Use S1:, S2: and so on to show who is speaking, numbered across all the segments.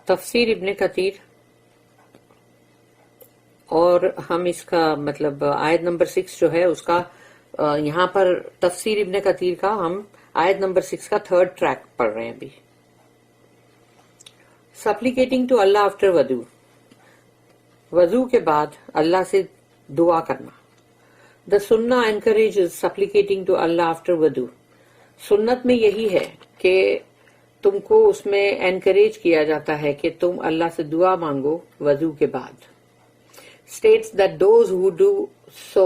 S1: تفسیر ابن کثیر، اور ہم اس کا مطلب آیت نمبر 6 جو ہے اس کا یہاں پر تفسیر ابن کثیر کا ہم آیت نمبر 6 کا 3rd ٹریک پڑھ رہے ہیں ابھی. سپلیکیٹنگ ٹو اللہ آفٹر وضو، وضو کے بعد اللہ سے دعا کرنا. دا سنہ انکریجز سپلیکیٹنگ ٹو اللہ آفٹر وضو. سنت میں یہی ہے کہ تم کو اس میں انکریج کیا جاتا ہے کہ تم اللہ سے دعا مانگو وضو کے بعد. States that those who do so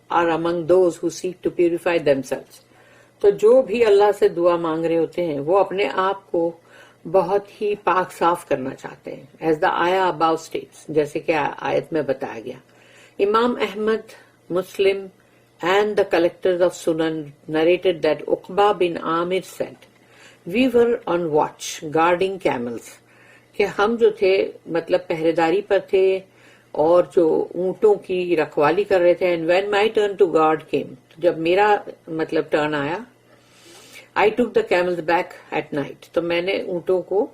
S1: are among those who seek to purify themselves. تو جو بھی اللہ سے دعا مانگ رہے ہوتے ہیں وہ اپنے آپ کو بہت ہی پاک صاف کرنا چاہتے ہیں. As the ayah above states، جیسے کہ آیت میں بتایا گیا. امام احمد، مسلم and the collectors of Sunan narrated that Uqba bin Amir said, "We were on watch guarding camels." کہ ہم جو تھے مطلب پہرےداری پر تھے اور جو اونٹوں کی رکھوالی کر رہے تھے. And when my turn to guard came، جب میرا مطلب ٹرن آیا، I took the camels back at night، تو میں نے اونٹوں کو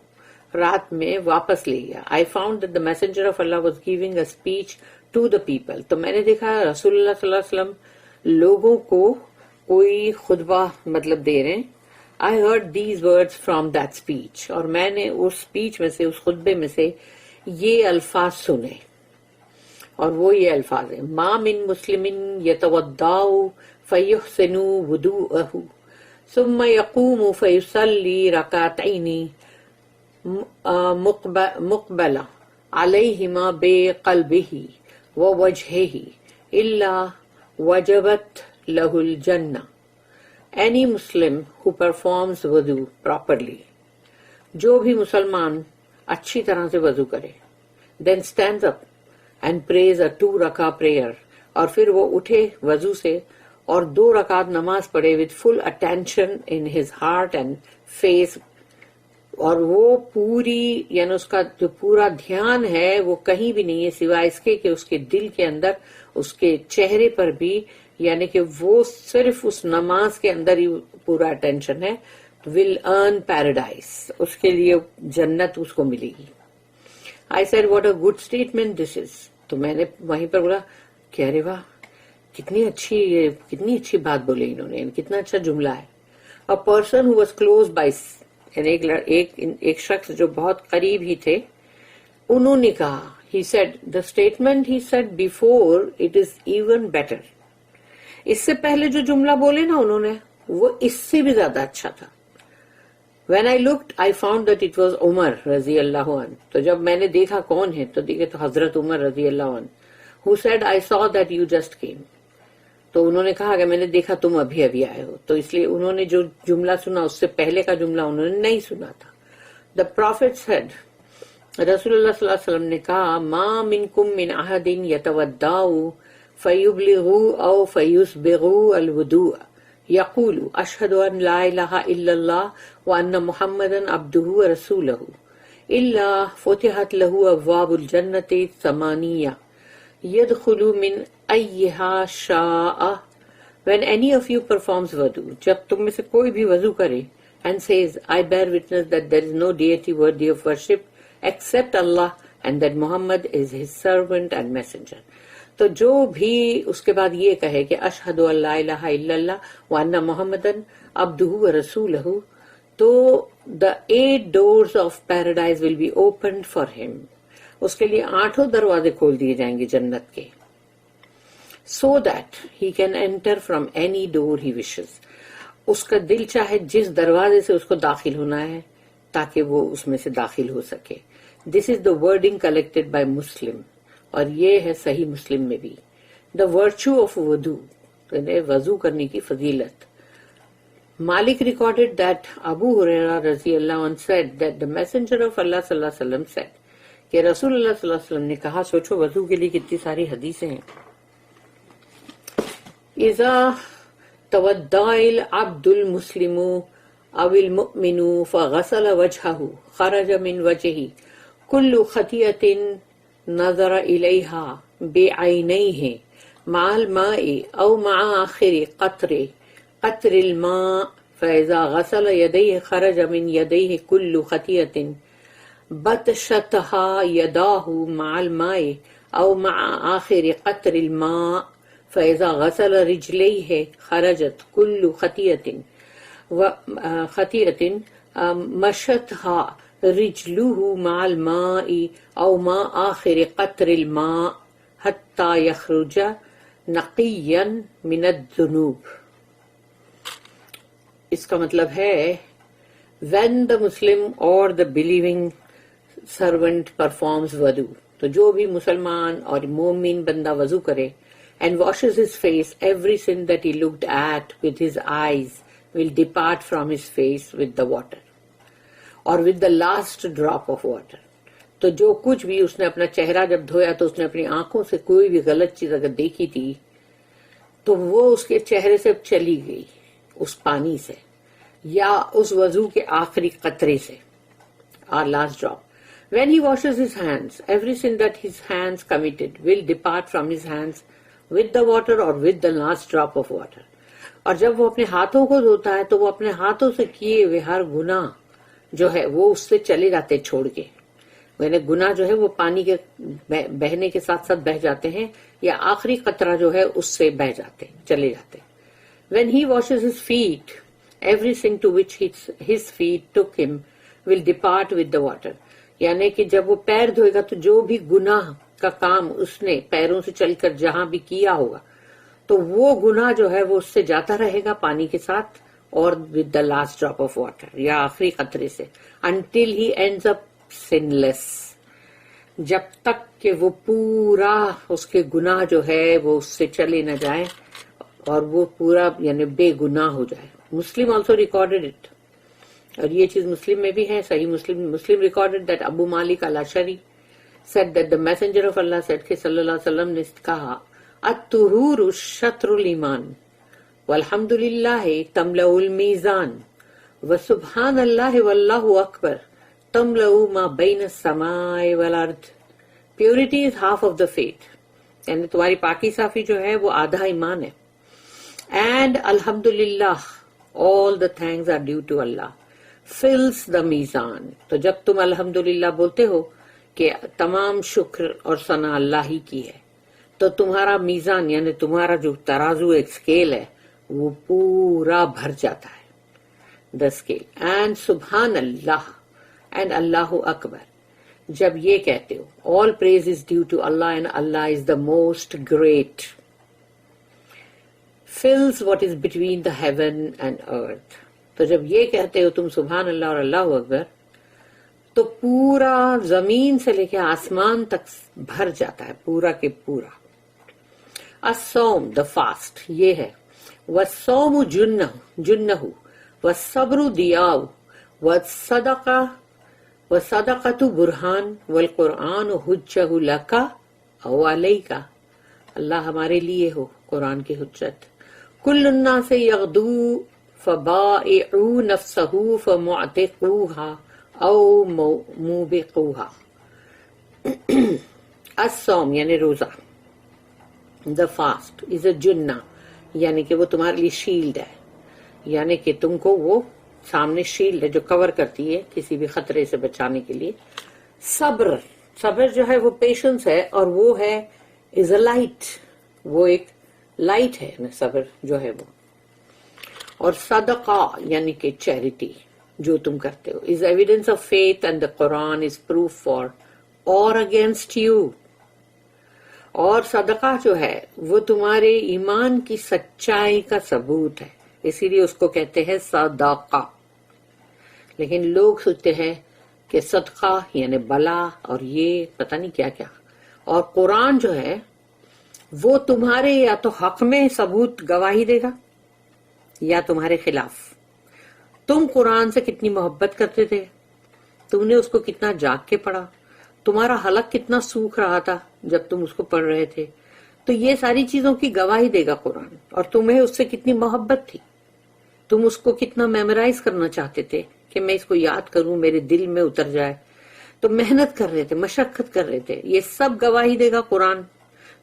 S1: رات میں واپس لے گیا. I found that the messenger of Allah was giving a speech to the people، تو میں نے دیکھا رسول اللہ صلی اللہ علیہ وسلم لوگوں کو کوئی خطبہ مطلب دے رہے ہیں. I heard these words from that speech، اور میں نے اس اسپیچ میں سے، اس خطبے میں سے یہ الفاظ سنے، اور وہ یہ الفاظ ہیں: ما من مسلم یتوضأ فیحسن وضوءہ ثم یقوم فیصلی رکعتین مقبلا علیہما بقلبہ ووجہہ الا وجبت لہ الجنہ. Any Muslim who performs wudu properly، جو بھی مسلمان اچھی طرح سے وضو کرے، then stands up and prays a 2 رکعہ prayer، اور پھر وہ اٹھے وضو سے اور 2 رکعت نماز پڑھے with full attention in his heart and face، اور وہ پوری یعنی اس کا جو پورا دھیان ہے وہ کہیں بھی نہیں ہے سوائے اس کے کہ اس کے دل کے اندر، اس کے چہرے پر بھی، یعنی کہ وہ صرف اس نماز کے اندر ہی پورا اٹینشن ہے. will earn paradise، اس کے لیے جنت اس کو ملے گی. I said what a good statement this is، تو میں نے وہیں پر بولا کہ ارے واہ کتنی اچھی بات بولی انہوں نے، کتنا اچھا جملہ ہے. A person who was close by، ایک شخص جو بہت قریب ہی تھے، انہوں نے کہا he said the statement he said before it is even better، اس سے پہلے جو جملہ بولے نا انہوں نے وہ اس سے بھی زیادہ اچھا تھا. When I looked I found that it was عمر رضی اللہ عنہ، تو جب میں نے دیکھا کون ہے تو دیکھے تو حضرت عمر رضی اللہ عنہ. Who said I saw that you just came، تو انہوں نے کہا کہ میں نے دیکھا تم ابھی آئے ہو، تو اس لیے انہوں نے جو جملہ سنا اس سے پہلے کا جملہ انہوں نے نہیں سنا تھا. The Prophet said، رسول اللہ صلی اللہ علیہ وسلم نے کہا ما منکم من احد یتودع فیبلغوا او فیسبغوا الوضوء یقول اشہد ان لا الہ الا اللہ وان محمدا عبدہ ورسولہ الا فتحت لہ ابواب الجنۃ ثمانیہ یدخل من ایہا شاء. When any of you performs wudu، جب تم میں سے کوئی بھی وضو کرے، and says I bear witness that there is no deity worthy of worship except Allah and that Muhammad is his servant and messenger، تو جو بھی اس کے بعد یہ کہے کہ اشہد ان لا الہ الا اللہ وان محمدن عبدہ ورسولہ، تو the 8 doors of paradise will be opened for him، اس کے لیے 8 دروازے کھول دیے جائیں گے جنت کے. So that he can enter from any door he wishes، اس کا دل چاہے جس دروازے سے اس کو داخل ہونا ہے تاکہ وہ اس میں سے داخل ہو سکے. This is the wording collected by Muslim، اور یہ ہے صحیح مسلم میں بھی. The virtue of wudu، وضو کرنے کی فضیلت. Malik recorded that Abu Hurairah رضی اللہ عنہ said that the messenger of Allah صلی اللہ علیہ وسلم said، کہ رسول اللہ صلی اللہ علیہ وسلم نے کہا، سوچو وضو کے لیے کتنی ساری حدیثیں ہیں. اذا تودع العبد المسلم او المؤمن فغسل وجهه خرج من وجهه كل خطيئة نظر إليها بعينيه مع الماء او مع آخر قطر الماء فإذا غسل يديه خرج من يديه كل خطيئة بطشتها يداه مع الماء أو مع آخر قطر الماء فإذا غسل رجليه خرجت كل خطيئة مشتها رجله مع الماء أو مع آخر قطر الماء حتى يخرج نقيا من الذنوب. اس کا مطلب ہے when the Muslim or the believing servant performs wudu, تو جو بھی مسلمان اور مومن بندہ وضو کرے and washes his face, every sin that he looked at with his eyes will depart from his face with the water or with the last drop of water. تو جو کچھ بھی اس نے اپنا چہرہ جب دھویا تو اس نے اپنی آنکھوں سے کوئی بھی غلط چیز اگر دیکھی تھی تو وہ اس کے چہرے سے چلی گئی اس پانی سے یا اس وضو کے آخری قطرے سے اور last drop. When he washes his hands, every sin that his hands committed will depart from his hands with the water or with the last drop of water. اور جب وہ اپنے ہاتھوں کو دھوتا ہے تو وہ اپنے ہاتھوں سے کیے ہوئے ہر گناہ جو ہے وہ اس سے چلے جاتے چھوڑ کے، یعنی گناہ جو ہے وہ پانی کے بہنے کے ساتھ ساتھ بہ جاتے ہیں یا آخری قطرہ جو ہے اس سے بہ جاتے چلے جاتے. When he washes his feet, every sin to which his feet took him will depart with the water. یعنی کہ جب وہ پیر دھوئے گا تو جو بھی گناہ کا کام اس نے پیروں سے چل کر جہاں بھی کیا ہوگا تو وہ گناہ جو ہے وہ اس سے جاتا رہے گا پانی کے ساتھ اور with the last drop of water یا آخری قطرے سے until he ends up sinless، جب تک کہ وہ پورا اس کے گناہ جو ہے وہ اس سے چلے نہ جائیں اور وہ پورا یعنی بے گناہ ہو جائے. مسلم آلسو ریکارڈیڈ اٹ، اور یہ چیز مسلم میں بھی ہے، صحیح Muslim recorded that Abu Malik الاشعری said that the messenger of Allah said کہ صلی اللہ علیہ وسلم نے کہا الطہور شطر الایمان والحمدللہ تملأ المیزان وسبحان اللہ واللہ اکبر تملأ ما بین السماء والارض. Purity is half of the faith، یعنی تمہاری پاکی صافی جو ہے وہ آدھا ایمان ہے. اینڈ الحمدللہ all the thanks are due to Allah fills the میزان. تو جب تم الحمدللہ بولتے ہو کہ تمام شکر اور ثنا اللہ ہی کی ہے تو تمہارا میزان یعنی تمہارا جو ترازو ایک اسکیل ہے وہ پورا بھر جاتا ہے the scale. اینڈ سبحان اللہ اینڈ اللہ اکبر، جب یہ کہتے ہو all praise is due to Allah and Allah is the most great، fills what is between the heaven and earth. تو جب یہ کہتے ہو تم سبحان اللہ اور اللہ اکبر تو پورا زمین سے لے کے آسمان تک بھر جاتا ہے پورا کے پورا. الصوم the fast یہ ہے، والصوم جنہ والصبر ضیاء والصدقۃ برہان والقرآن حجہ لک او علیک، اللہ ہمارے لیے ہو قرآن کی حجت. کل الناس یغدو فبائع نفسہ فمعتقوها او موبقوها. الصوم یعنی روزہ، the fast is a جنہ یعنی کہ وہ تمہارے لیے شیلڈ ہے، یعنی کہ تم کو وہ سامنے شیلڈ ہے جو کور کرتی ہے کسی بھی خطرے سے بچانے کے لیے. صبر جو ہے وہ پیشنس ہے اور وہ ہے از اے لائٹ، وہ ایک لائٹ ہے صبر جو ہے وہ. اور صدقہ یعنی کہ چیریٹی جو تم کرتے ہو is evidence of faith and the Quran is proof for or against you. اور صدقہ جو ہے وہ تمہارے ایمان کی سچائی کا ثبوت ہے، اسی لیے اس کو کہتے ہیں صدقہ. لیکن لوگ سوچتے ہیں کہ صدقہ یعنی بلا اور یہ پتہ نہیں کیا کیا. اور قرآن جو ہے وہ تمہارے یا تو حق میں ثبوت گواہی دے گا یا تمہارے خلاف. تم قرآن سے کتنی محبت کرتے تھے، تم نے اس کو کتنا جاگ کے پڑھا، تمہارا حلق کتنا سوکھ رہا تھا جب تم اس کو پڑھ رہے تھے، تو یہ ساری چیزوں کی گواہی دے گا قرآن. اور تمہیں اس سے کتنی محبت تھی، تم اس کو کتنا میمورائز کرنا چاہتے تھے کہ میں اس کو یاد کروں میرے دل میں اتر جائے، تو محنت کر رہے تھے، مشقت کر رہے تھے. یہ سب گواہی دے گا قرآن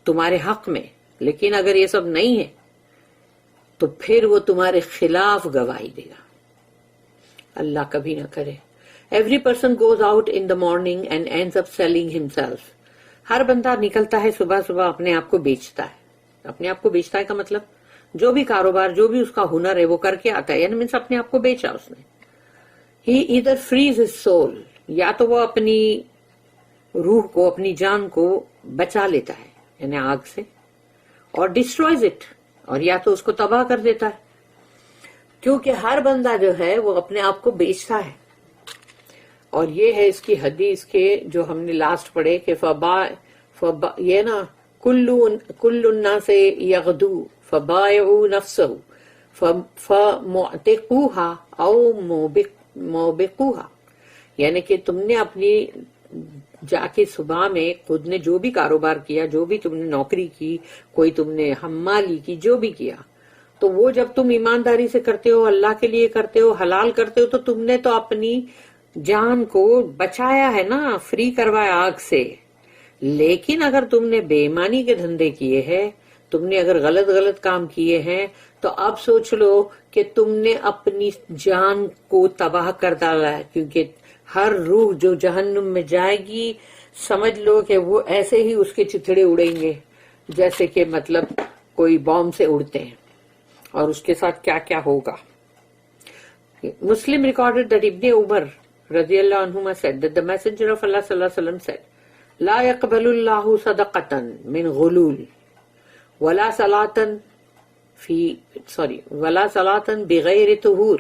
S1: تمہارے حق میں. لیکن اگر یہ سب نہیں ہے تو پھر وہ تمہارے خلاف گواہی دے گا. اللہ کبھی نہ کرے. Every person goes out in the morning and ends up selling himself. ہر بندہ نکلتا ہے صبح صبح اپنے آپ کو بیچتا ہے. اپنے آپ کو بیچتا ہے کا مطلب جو بھی کاروبار جو بھی اس کا ہنر ہے وہ کر کے آتا ہے, یعنی مینس اپنے آپ کو بیچا اس نے. He either frees his soul, یا تو وہ اپنی روح کو اپنی جان کو بچا لیتا ہے یعنی آگ سے, اور destroys it, اور یا تو اس کو تباہ کر دیتا ہے. کیونکہ ہر بندہ جو ہے وہ اپنے آپ کو بیچتا ہے. اور یہ ہے اس کی حدیث کے جو ہم نے لاسٹ پڑھے کہ یہ نا کل الناس یغدو فبائعوا نفسه فمعتقوها او موبقوها, یعنی کہ تم نے اپنی جا کے صبح میں خود نے جو بھی کاروبار کیا, جو بھی تم نے نوکری کی, کوئی تم نے حمالی کی, جو بھی کیا, تو وہ جب تم ایمانداری سے کرتے ہو, اللہ کے لیے کرتے ہو, حلال کرتے ہو, تو تم نے تو اپنی جان کو بچایا ہے نا, فری کروایا آگ سے. لیکن اگر تم نے بے ایمانی کے دھندے کیے ہیں, تم نے اگر غلط کام کیے ہیں, تو اب سوچ لو کہ تم نے اپنی جان کو تباہ کر ڈالا ہے. کیونکہ ہر روح جو جہنم میں جائے گی, سمجھ لو کہ وہ ایسے ہی اس کے چتھڑے اڑیں گے جیسے کہ مطلب کوئی بام سے اڑتے ہیں, اور اس کے ساتھ کیا کیا ہوگا. Muslim recorded that Ibn Umar radiyallahu anhuma said that the messenger of Allah sallallahu alaihi wasallam said, لا يقبل الله صدقة من غلول ولا صلاة بغیر طہور.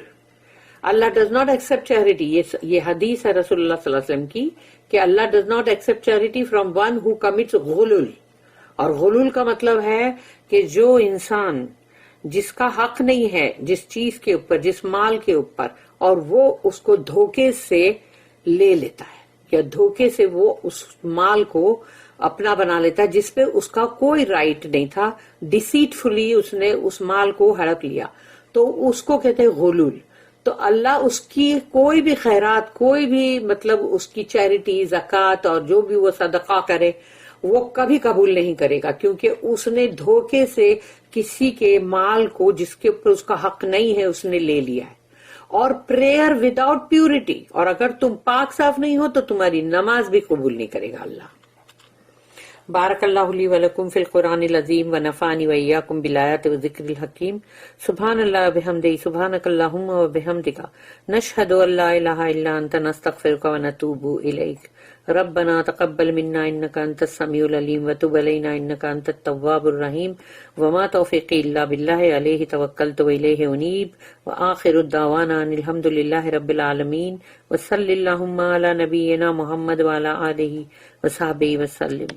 S1: Allah does not accept charity. یہ حدیث ہے رسول اللہ صلی اللہ علیہ وسلم کی کہ Allah does not accept charity from one who commits غلول. اور غلول کا مطلب ہے کہ جو انسان جس کا حق نہیں ہے جس چیز کے اوپر, جس مال کے اوپر, اور وہ اس کو دھوکے سے لے لیتا ہے, یا دھوکے سے وہ اس مال کو اپنا بنا لیتا ہے جس پہ اس کا کوئی رائٹ نہیں تھا, ڈیسیٹفلی اس نے اس مال کو ہڑپ لیا, تو اس کو کہتے ہیں غلول. تو اللہ اس کی کوئی بھی خیرات, کوئی بھی مطلب اس کی چیریٹی, زکوٰۃ اور جو بھی وہ صدقہ کرے, وہ کبھی قبول نہیں کرے گا, کیونکہ اس نے دھوکے سے کسی کے مال کو جس کے اوپر اس کا حق نہیں ہے اس نے لے لیا ہے. اور پریئر وداؤٹ پیورٹی, اور اگر تم پاک صاف نہیں ہو تو تمہاری نماز بھی قبول نہیں کرے گا اللہ. بارک اللہ لی ولکم فی القرآن العظیم ونفعنی وإیاکم بالآیات والذکر الحکیم. سبحان اللہ بحمدہ, سبحانک اللہم وبحمدک, نشہد ان لا الہ الا انت, نستغفرک ونتوب الیک. ربنا تقبل منا انك انت السميع العليم وتب علينا انك انت التواب الرحيم وما توفيقي الا بالله عليه توكلت واليه انيب. واخر الدعوانا ان الحمد لله رب العالمين وصلى اللهم على نبينا محمد وعلى اله وصحبه وسلم.